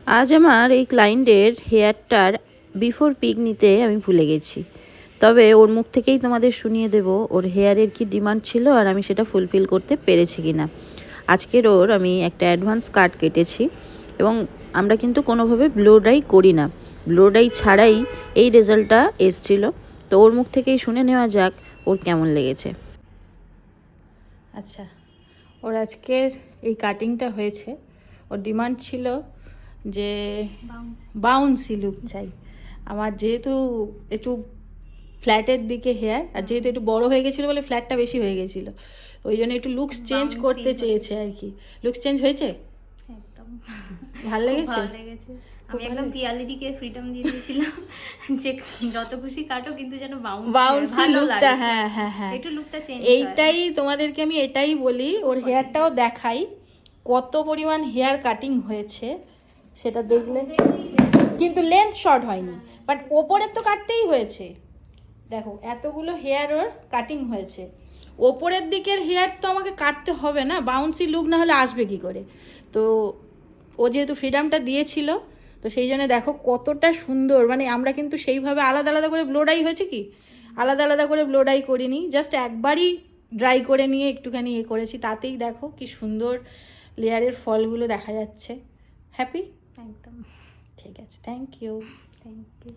আজ আমার এই ক্লায়েন্টের হেয়ারটার বিফোর পিক নিতে আমি ভুলে গেছি, তবে ওর মুখ থেকেই তোমাদের শুনিয়ে দেব ওর হেয়ারের কি ডিমান্ড ছিল আর আমি সেটা ফুলফিল করতে পেরেছি কিনা। আজকের ওর আমি একটা অ্যাডভান্স কাট কেটেছি এবং আমরা কিন্তু কোনোভাবে ব্লো ড্রাই করি না, ব্লো ড্রাই ছাড়াই এই রেজাল্টটা এসছিল। তো ওর মুখ থেকেই শুনে নেওয়া যাক ওর কেমন লেগেছে। আচ্ছা, ওর আজকের এই কাটিংটা হয়েছে। ওর ডিমান্ড ছিল যে বাউন্সি লুক চাই। আমার যেহেতু একটু ফ্ল্যাটের দিকে হেয়ার, আর যেহেতু একটু বড় হয়ে গেছিলো বলে ফ্ল্যাটটা বেশি হয়ে গেছিলো, ওই জন্য একটু লুকস চেঞ্জ করতে চেয়েছে আর কি। লুকস চেঞ্জ হয়েছে, একদম ভালো লেগেছে। আমি একদম পিয়ালি দিকে ফ্রিডম দিয়ে দিয়েছিলাম যে যত খুশি কাটো, কিন্তু যেন বাউন্সি লুকটা, হ্যাঁ হ্যাঁ হ্যাঁ, একটু লুকটা চেঞ্জ। এইটাই তোমাদেরকে আমি এটাই বলি, ওর হেয়ারটাও দেখাই কত পরিমাণ হেয়ার কাটিং হয়েছে সেটা দেখলে। কিন্তু লেন্থ শর্ট হয়নি, বাট ওপরের তো কাটতেই হয়েছে। দেখো এতগুলো হেয়ার ওর কাটিং হয়েছে, ওপরের দিকের হেয়ার তো আমাকে কাটতে হবে না, বাউন্সি লুক না হলে আসবে কি করে। তো ও যেহেতু ফ্রিডামটা দিয়েছিল, তো সেই জন্য দেখো কতটা সুন্দর। মানে আমরা কিন্তু সেইভাবে আলাদা আলাদা করে ব্লো ডাই হয়েছে কি, আলাদা আলাদা করে ব্লো ডাই করিনি, জাস্ট একবারই ড্রাই করে নিয়ে একটুখানি করেছি, তাতেই দেখো কি সুন্দর লেয়ারের ফলগুলো দেখা যাচ্ছে। হ্যাপি? একদম। ঠিক আছে, থ্যাংক ইউ। Thank you.